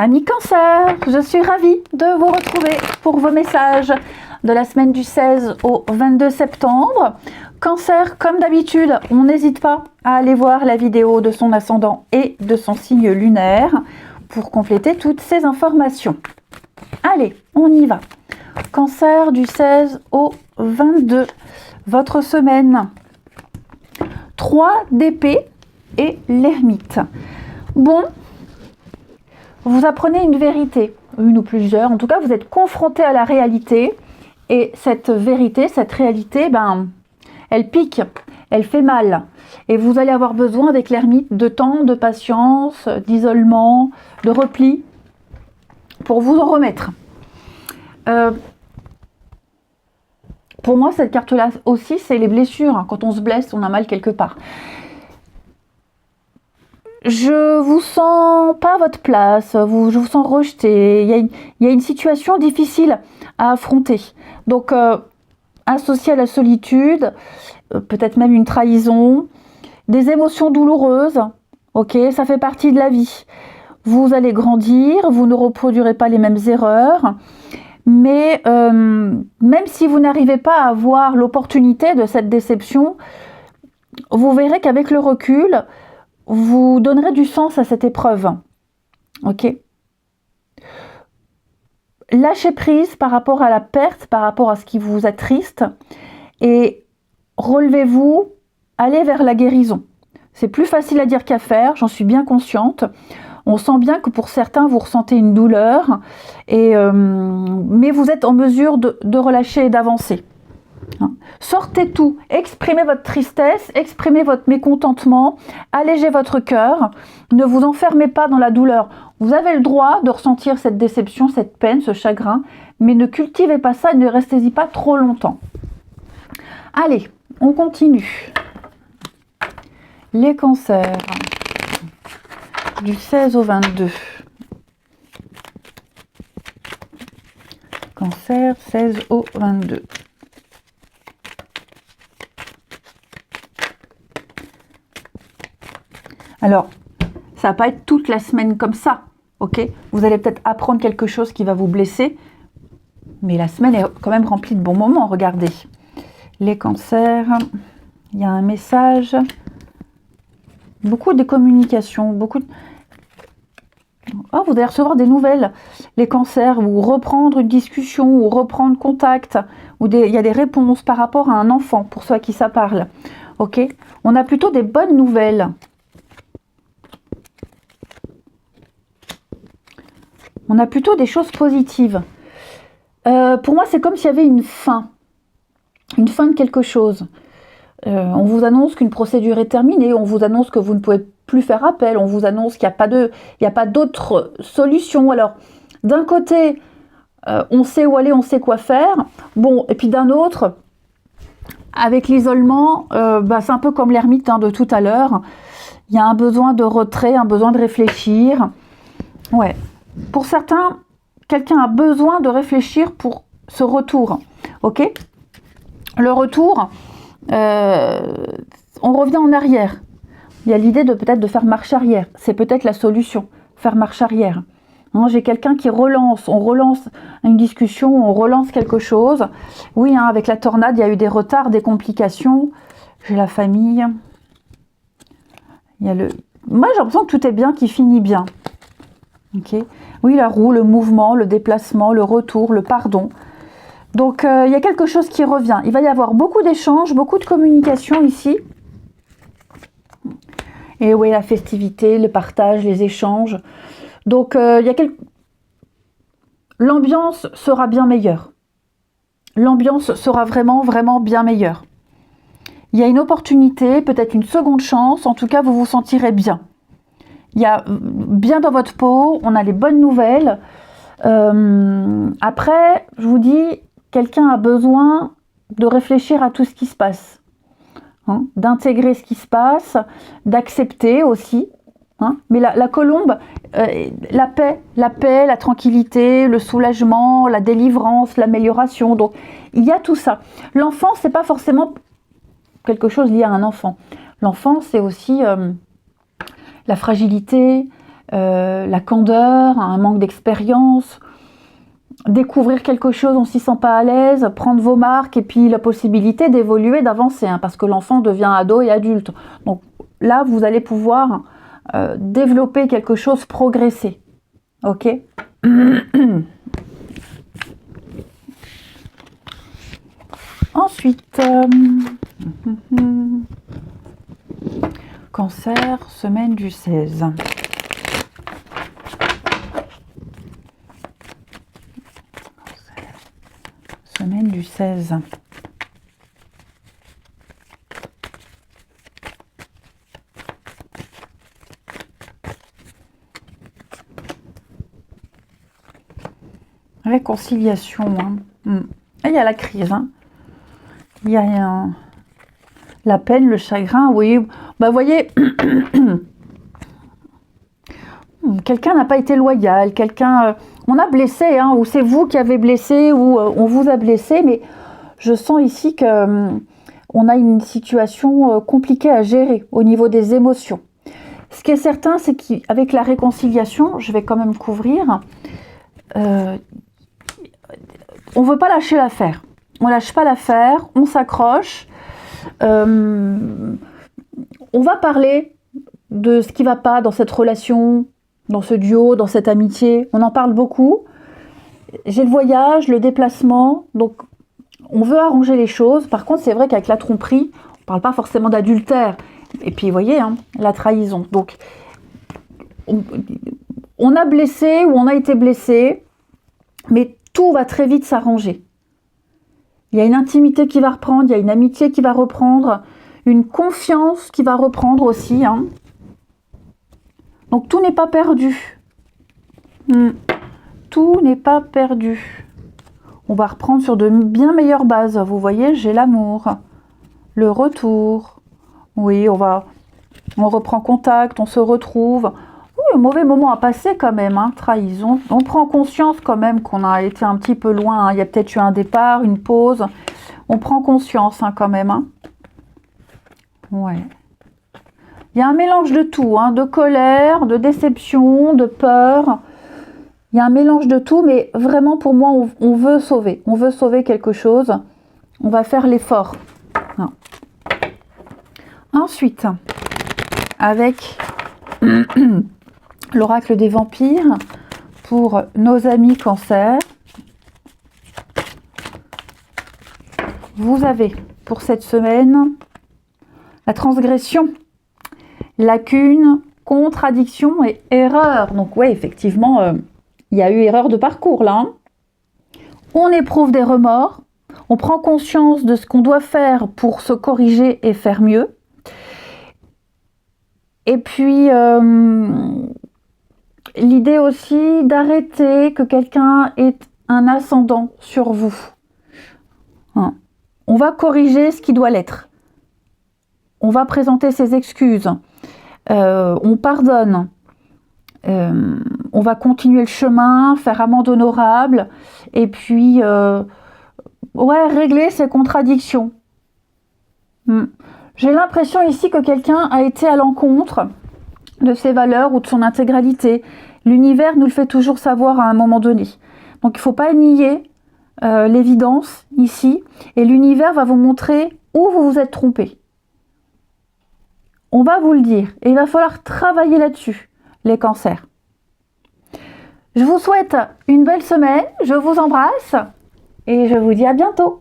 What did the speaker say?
Amis Cancer, je suis ravie de vous retrouver pour vos messages de la semaine du 16 au 22 septembre. Cancer, comme d'habitude, on n'hésite pas à aller voir la vidéo de son ascendant et de son signe lunaire pour compléter toutes ces informations. Allez, on y va. Cancer du 16 au 22, votre semaine. 3 d'épée et l'ermite. Bon, vous apprenez une vérité, une ou plusieurs, en tout cas vous êtes confronté à la réalité et cette vérité, cette réalité, elle pique, elle fait mal et vous allez avoir besoin avec l'ermite de temps, de patience, d'isolement, de repli pour vous en remettre. Pour moi cette carte-là aussi c'est les blessures, quand on se blesse on a mal quelque part. Je vous sens pas à votre place, je vous sens rejeté, il y a une situation difficile à affronter. Donc, associé à la solitude, peut-être même une trahison, des émotions douloureuses, ok, ça fait partie de la vie. Vous allez grandir, vous ne reproduirez pas les mêmes erreurs, mais même si vous n'arrivez pas à voir l'opportunité de cette déception, vous verrez qu'avec le recul, vous donnerez du sens à cette épreuve, ok? Lâchez prise par rapport à la perte, par rapport à ce qui vous attriste, et relevez-vous, allez vers la guérison. C'est plus facile à dire qu'à faire, j'en suis bien consciente. On sent bien que pour certains, vous ressentez une douleur, mais vous êtes en mesure de relâcher et d'avancer. Sortez tout, exprimez votre tristesse, exprimez votre mécontentement, allégez votre cœur, ne vous enfermez pas dans la douleur. Vous avez le droit de ressentir cette déception, cette peine, ce chagrin, mais ne cultivez pas ça et ne restez-y pas trop longtemps. Allez, on continue. Les cancers, du 16 au 22. Cancer, 16 au 22. Alors, ça va pas être toute la semaine comme ça, ok? Vous allez peut-être apprendre quelque chose qui va vous blesser, mais la semaine est quand même remplie de bons moments, regardez. Les cancers, il y a un message, beaucoup de communication, Oh, vous allez recevoir des nouvelles, les cancers, ou reprendre une discussion, ou reprendre contact, ou il y a des réponses par rapport à un enfant, pour ceux à qui ça parle, ok? On a plutôt des bonnes nouvelles. On a plutôt des choses positives. Pour moi, c'est comme s'il y avait une fin de quelque chose. On vous annonce qu'une procédure est terminée, on vous annonce que vous ne pouvez plus faire appel, on vous annonce qu'il n'y a pas d'autre solution. Alors, d'un côté, on sait où aller, on sait quoi faire. Bon, et puis d'un autre, avec l'isolement, c'est un peu comme l'ermite de tout à l'heure. Il y a un besoin de retrait, un besoin de réfléchir. Ouais. Pour certains, quelqu'un a besoin de réfléchir pour ce retour, ok? Le retour, on revient en arrière. Il y a l'idée de peut-être de faire marche arrière. C'est peut-être la solution, faire marche arrière. J'ai quelqu'un qui relance, on relance une discussion, on relance quelque chose. Oui, avec la tornade, il y a eu des retards, des complications. J'ai la famille. Moi, j'ai l'impression que tout est bien, qui finit bien. Ok. Oui, la roue, le mouvement, le déplacement, le retour, le pardon. Donc, il y a quelque chose qui revient. Il va y avoir beaucoup d'échanges, beaucoup de communication ici. Et oui, la festivité, le partage, les échanges. Donc, l'ambiance sera bien meilleure. L'ambiance sera vraiment, vraiment bien meilleure. Il y a une opportunité, peut-être une seconde chance. En tout cas, vous vous sentirez bien. Il y a bien dans votre peau, on a les bonnes nouvelles. Après, je vous dis, quelqu'un a besoin de réfléchir à tout ce qui se passe, d'intégrer ce qui se passe, d'accepter aussi. Mais la colombe, la paix, la tranquillité, le soulagement, la délivrance, l'amélioration. Donc, il y a tout ça. L'enfant, c'est pas forcément quelque chose lié à un enfant. L'enfant, c'est aussi la fragilité, la candeur, un manque d'expérience, découvrir quelque chose, on s'y sent pas à l'aise, prendre vos marques et puis la possibilité d'évoluer, d'avancer, hein, parce que l'enfant devient ado et adulte. Donc là, vous allez pouvoir développer quelque chose, progresser. Ok. Ensuite, Cancer, semaine du 16. Semaine du 16. Réconciliation. Hein. Il y a la crise. Hein. Il y a la peine, le chagrin. Oui, bah, vous voyez, quelqu'un n'a pas été loyal. Quelqu'un, on a blessé, hein, ou c'est vous qui avez blessé, ou on vous a blessé. Mais je sens ici que on a une situation compliquée à gérer au niveau des émotions. Ce qui est certain, c'est qu'avec la réconciliation, je vais quand même couvrir. On ne veut pas lâcher l'affaire. On ne lâche pas l'affaire, on s'accroche. On va parler de ce qui ne va pas dans cette relation, dans ce duo, dans cette amitié. On en parle beaucoup. J'ai le voyage, le déplacement. Donc, on veut arranger les choses. Par contre, c'est vrai qu'avec la tromperie, on ne parle pas forcément d'adultère. Et puis, vous voyez, hein, la trahison. Donc, on a blessé ou on a été blessé, mais tout va très vite s'arranger. Il y a une intimité qui va reprendre, il y a une amitié qui va reprendre, une confiance qui va reprendre aussi. Hein. Donc tout n'est pas perdu. Tout n'est pas perdu. On va reprendre sur de bien meilleures bases. Vous voyez, j'ai l'amour, le retour. Oui, on reprend contact, on se retrouve. Un mauvais moment à passer quand même, hein, trahison. On prend conscience quand même qu'on a été un petit peu loin. Hein. Il y a peut-être eu un départ, une pause. On prend conscience hein, quand même. Hein. Ouais. Il y a un mélange de tout, hein, de colère, de déception, de peur. Il y a un mélange de tout, mais vraiment pour moi, on veut sauver. On veut sauver quelque chose. On va faire l'effort. Hein. Ensuite, avec l'oracle des vampires pour nos amis Cancer. Vous avez pour cette semaine la transgression, lacune, contradiction et erreur. Donc oui, effectivement, il y a eu erreur de parcours là. Hein. On éprouve des remords, on prend conscience de ce qu'on doit faire pour se corriger et faire mieux. Et puis, l'idée aussi d'arrêter que quelqu'un ait un ascendant sur vous. Hein. On va corriger ce qui doit l'être. On va présenter ses excuses. On pardonne. On va continuer le chemin, faire amende honorable. Et puis, régler ses contradictions. J'ai l'impression ici que quelqu'un a été à l'encontre de ses valeurs ou de son intégralité. L'univers nous le fait toujours savoir à un moment donné. Donc il ne faut pas nier l'évidence ici. Et l'univers va vous montrer où vous vous êtes trompé. On va vous le dire. Et il va falloir travailler là-dessus, les cancers. Je vous souhaite une belle semaine. Je vous embrasse. Et je vous dis à bientôt.